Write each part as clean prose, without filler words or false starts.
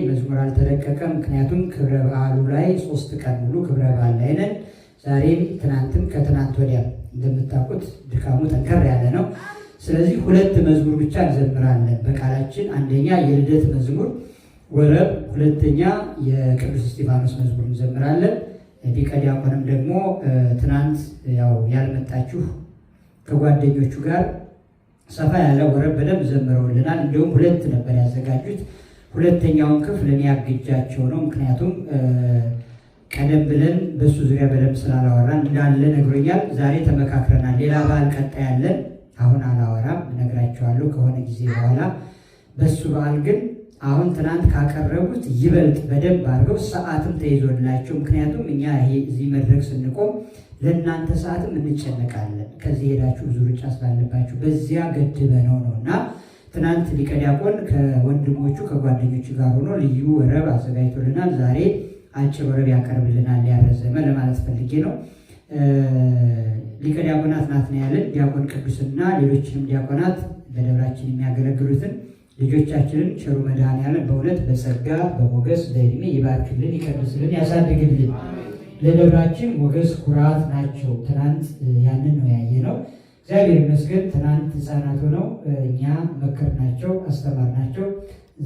መዝሙር አልተለቀቀም። ምክንያቱም ክብረ በዓሉ ላይ 3 ቀን ሙሉ ክብረ በዓል ላይ ነን። ዛሬም ትናንትም ከትናንት ወዲያ እንደምታውቁት ድካሙ ጠንከር ያለ ነው። ስለዚህ 2 መዝሙር ብቻ እንዘምራለን በቃላችን። አንደኛ የልደት መዝሙር ወረብ፣ ሁለተኛ የቅዱስ እስጢፋኖስ መዝሙር እንዘምራለን። ሊቀ ዲያቆንም ደግሞ ትናንት ያው ያልመጣችሁ ከጓደኞቹ ጋር ሰፋ ያለ ወረብ በደንብ ዘምረውልናል። እንዲሁም 2 ነበር ያዘጋጁት። ሁለተኛውን ክፍል እኔ ያግጃቸው ነው። ምክንያቱም ቀደም ብለን በሱ ዙሪያ በደንብ ስላላወራን እንዳለ ነግሮኛል። ዛሬ ተመካክረናል። ሌላ በዓል ቀጣይ ያለን አሁን አላወራም፣ እነግራቸዋለሁ ከሆነ ጊዜ በኋላ። በሱ በዓል ግን አሁን ትናንት ካቀረቡት ይበልጥ በደንብ አድርገው ሰዓትም ተይዞላቸው፣ ምክንያቱም እኛ ይሄ እዚህ መድረክ ስንቆም ለእናንተ ሰዓትም እንጨነቃለን። ከዚህ ሄዳችሁ ብዙ ሩጫ ስላለባችሁ በዚያ ገድበ ነው እና ትናንት ሊቀ ዲያቆን ከወንድሞቹ ከጓደኞቹ ጋር ሆኖ ልዩ ወረብ አዘጋጅቶልናል። ዛሬ አጭር ወረብ ያቀርብልናል። ያረዘመ ለማለት ፈልጌ ነው። ሊቀ ዲያቆናት ናትናኤልን፣ ዲያቆን ቅዱስና ሌሎችንም ዲያቆናት በደብራችን የሚያገለግሉትን ልጆቻችንን ቸሩ መድኃኔዓለም በእውነት በጸጋ በሞገስ በዕድሜ ይባርክልን፣ ይቀድስልን፣ ያሳድግልን። ለደብራችን ሞገስ ኩራት ናቸው። ትናንት ያንን ነው ያየነው። እግዚአብሔር ይመስገን። ትናንት ሕፃናት ሆነው እኛ መከርናቸው፣ አስተማርናቸው።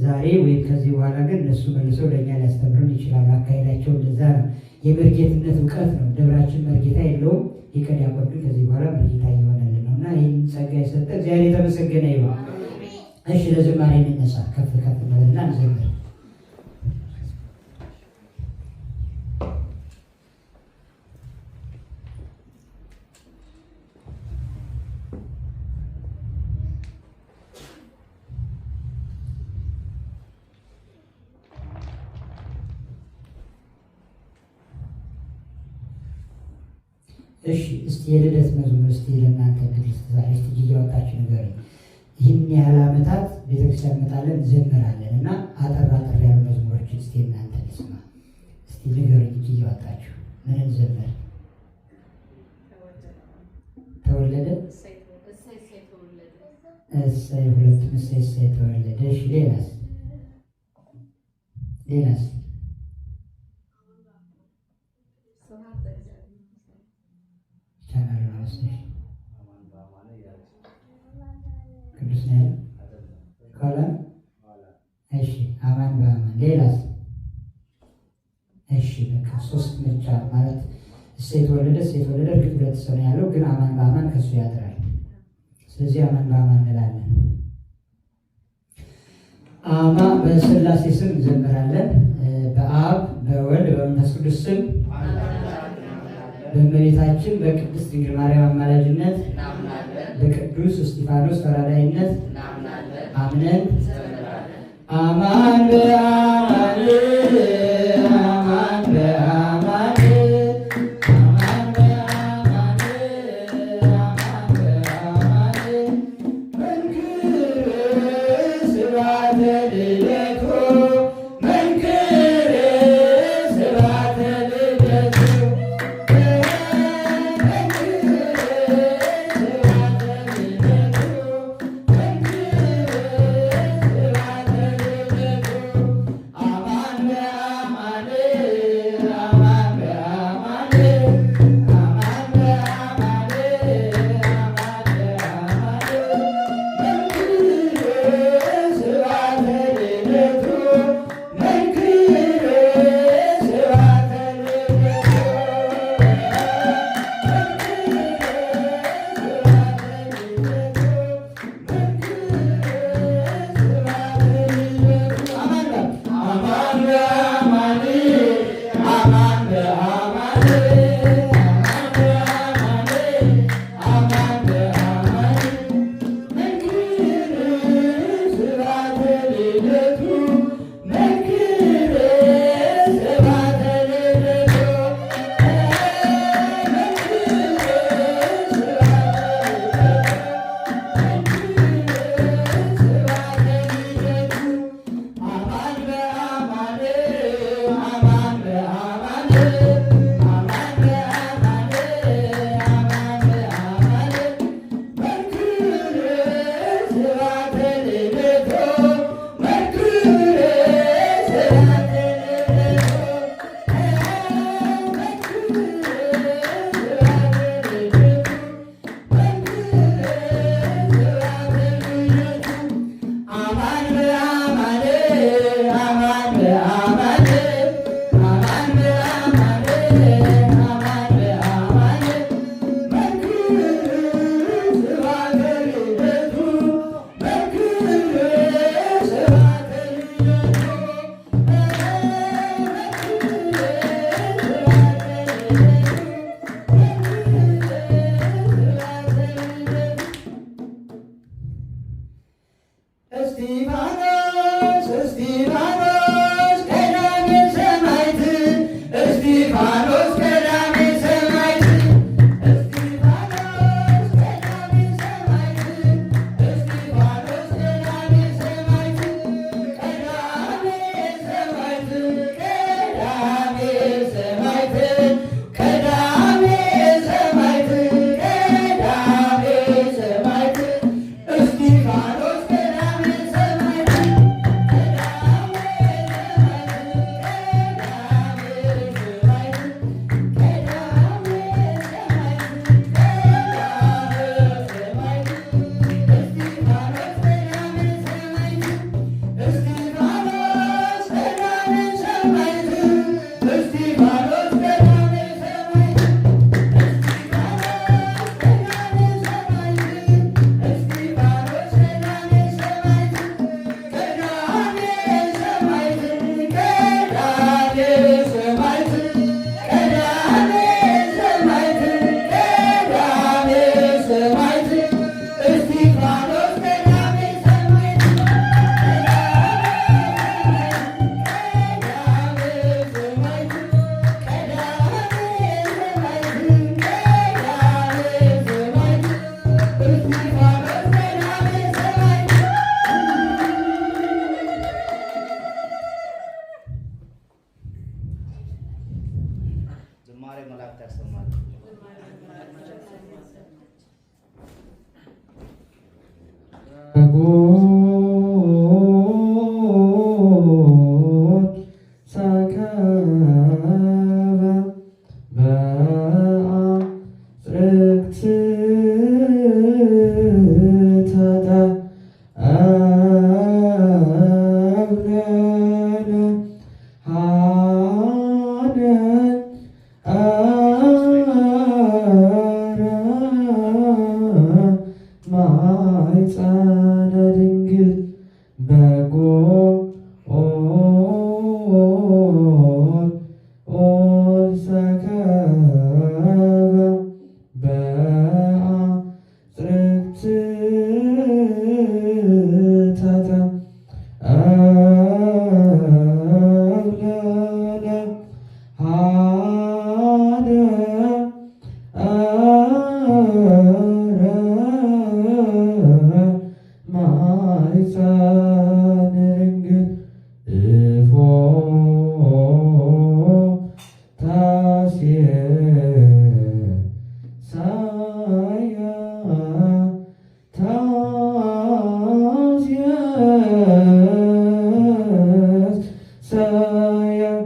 ዛሬ ወይም ከዚህ በኋላ ግን እነሱ መልሰው ለእኛ ሊያስተምሩን ይችላሉ። አካሄዳቸው እንደዛ ነው። የመርጌትነት እውቀት ነው። ደብራችን መርጌታ የለውም። ሊቀ ዲያቆን ግን ከዚህ በኋላ መርጌታ እየሆነልን ነው እና ይህን ጸጋ የሰጠ እግዚአብሔር የተመሰገነ ይሁን። እሺ ለዝማሬ እንነሳ። ከፍ ከፍ እንበልና እንዘምር። እሺ እስቲ የልደት መዝሙር እስቲ ለእናንተ እንግዲህ ዛሬ እስቲ እያወጣችሁ ነገር ይህን ያህል ዓመታት ቤተክርስቲያን እንመጣለን እንዘምራለን እና አጠር አጠር ያሉ መዝሙሮችን እስቲ እናንተ ልስማ። እስቲ ንገሩኝ እንጂ እያወጣችሁ ምን እንዘምር? ተወለደ፣ እሰይ፣ ሁለቱም እሰይ እሰይ ተወለደ። እሺ ሌላስ? ሌላስ? ቅዱስ ነው ካላን። እሺ አማን በአማን። ሌላስ? እሺ በቃ 3 ምርጫ ማለት እሰይ ተወለደ፣ እሰይ ተወለደ። እርግጥ 2 ሰው ነው ያለው፣ ግን አማን በአማን ከሱ ያድራል። ስለዚህ አማን በአማን እንላለን። በሥላሴ ስም እንዘምራለን። በአብ በወልድ በመንፈስ ቅዱስ ስም በእመቤታችን በቅድስት ድንግል ማርያም አማላጅነት በቅዱስ እስጢፋኖስ ተራዳኢነት አምነን አማን በአማን አማን በአማን አማን በአማን አማን በአማን መንክር ስብሐተ ልደቱ መንክር ስብሐተ ልደቱ Aman saya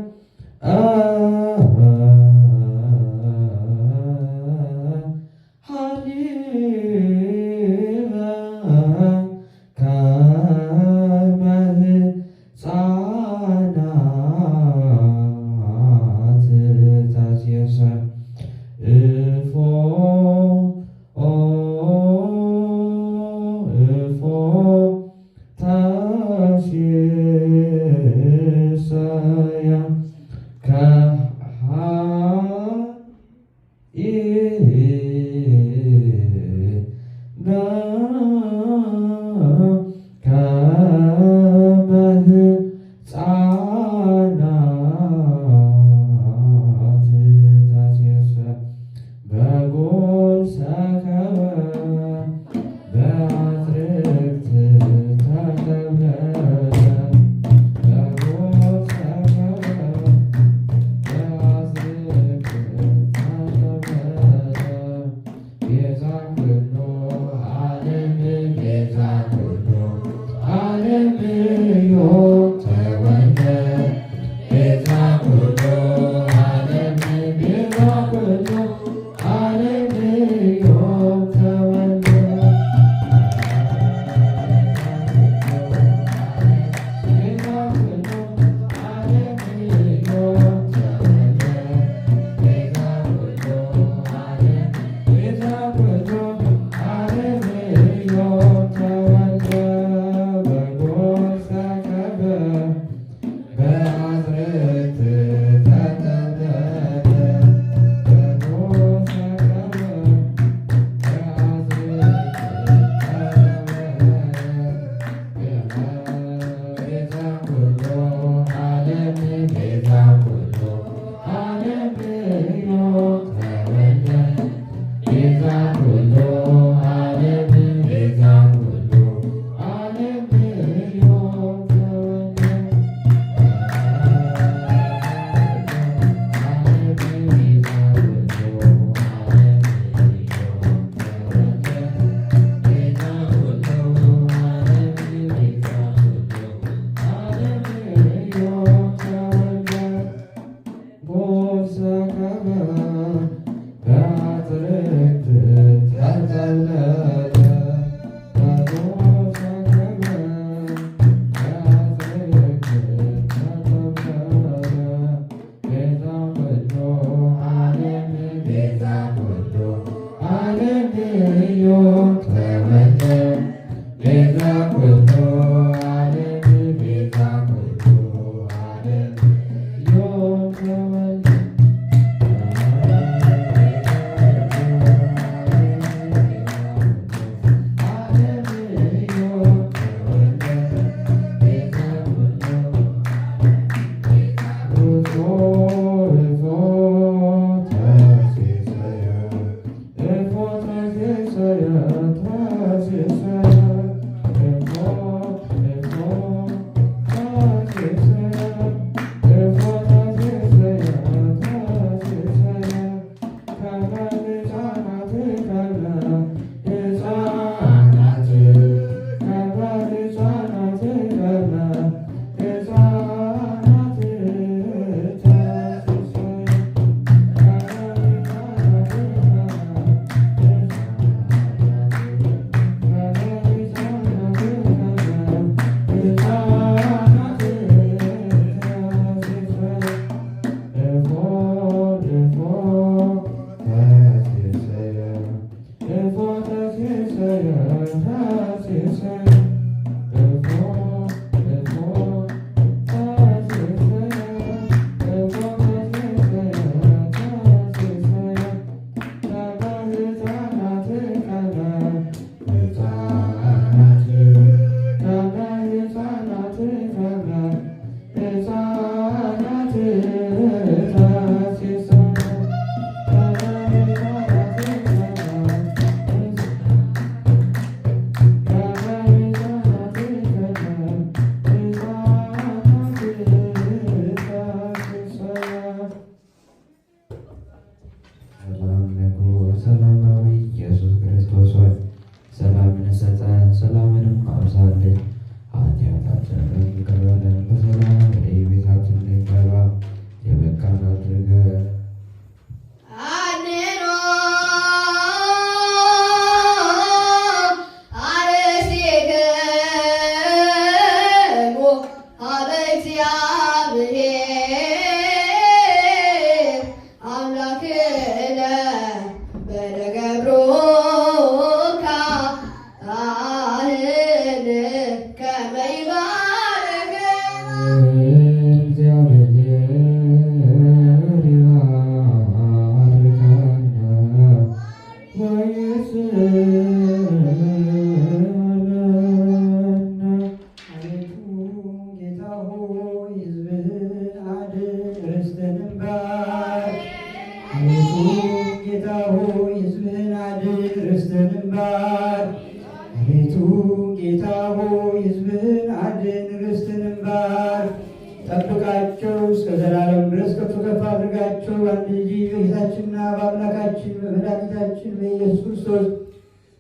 ጠብቃቸው እስከ ዘላለም ድረስ ከፍ ከፍ አድርጋቸው። አንድ ልጅ በጌታችንና በአምላካችን በመድኃኒታችን በኢየሱስ ክርስቶስ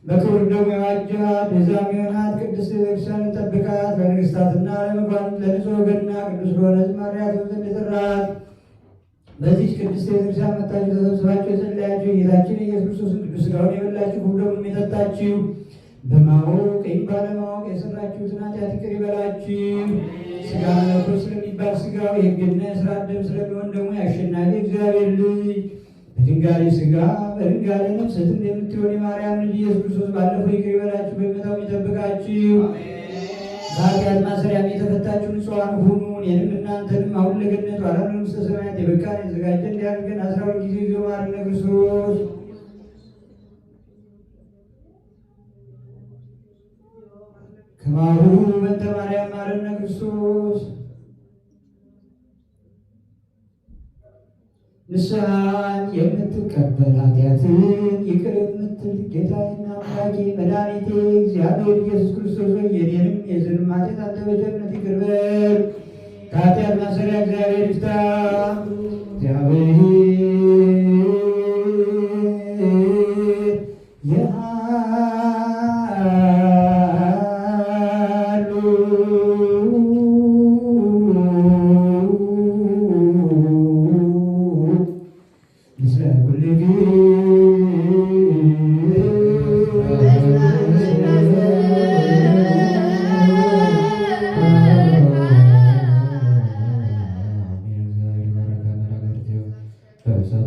በክብር ደሙ የዋጃት ቤዛም የሆናት ቅድስት ቤተክርስቲያንን ጠብቃት። ለነገሥታትና ለመኳንንት ለንጹሕ ወገንና ቅዱስ ለሆነ ማርያት ዘንድ የጠራት በዚች ቅድስት ቤተክርስቲያን መጣችሁ ተሰብስባችሁ የጸለያችሁ ጌታችን ኢየሱስ ክርስቶስን ቅዱስ ሥጋውን የበላችሁ ክቡር ደሙን የጠጣችሁ በማወቅ ወይም ባለማወቅ የሰራችሁትን ኃጢአት ይቅር ይበላችሁ። ሥጋ መለኮት ስለሚባል ሥጋው የሕግና የሥርዓት ደም ስለሚሆን ደግሞ የአሸናፊ እግዚአብሔር ልጅ በድንጋሌ ሥጋ በድንጋሌ ነፍስ የምትሆን የማርያም ልጅ ኢየሱስ ክርስቶስ ባለፈው ይቅር ይበላችሁ፣ በሚመጣው ይጠብቃችሁ። ከኃጢአት ማሰሪያም የተፈታችሁ ንጹሐን ሁኑ። እኔንም እናንተንም አሁን ለገነት ኋላ ለመንግሥተ ሰማያት የበቃን የተዘጋጀን እንዲያደርገን 12 ጊዜ ጊዜ ማረነ ክርስቶስ ከማሁ በእንተ ማርያም ማረነ ክርስቶስ። ንስሐን የምትቀበል ኃጢአትን ይቅር የምትል ጌታዬና አምላኬ መድኃኒቴ እግዚአብሔር ኢየሱስ ክርስቶስ ሆይ የኔንም የሕዝብንም ኃጢአት አንተ በቸርነት ይቅር በል። ከኃጢአት ማሰሪያ እግዚአብሔር ይፍታ። እግዚአብሔር ክርስቶስ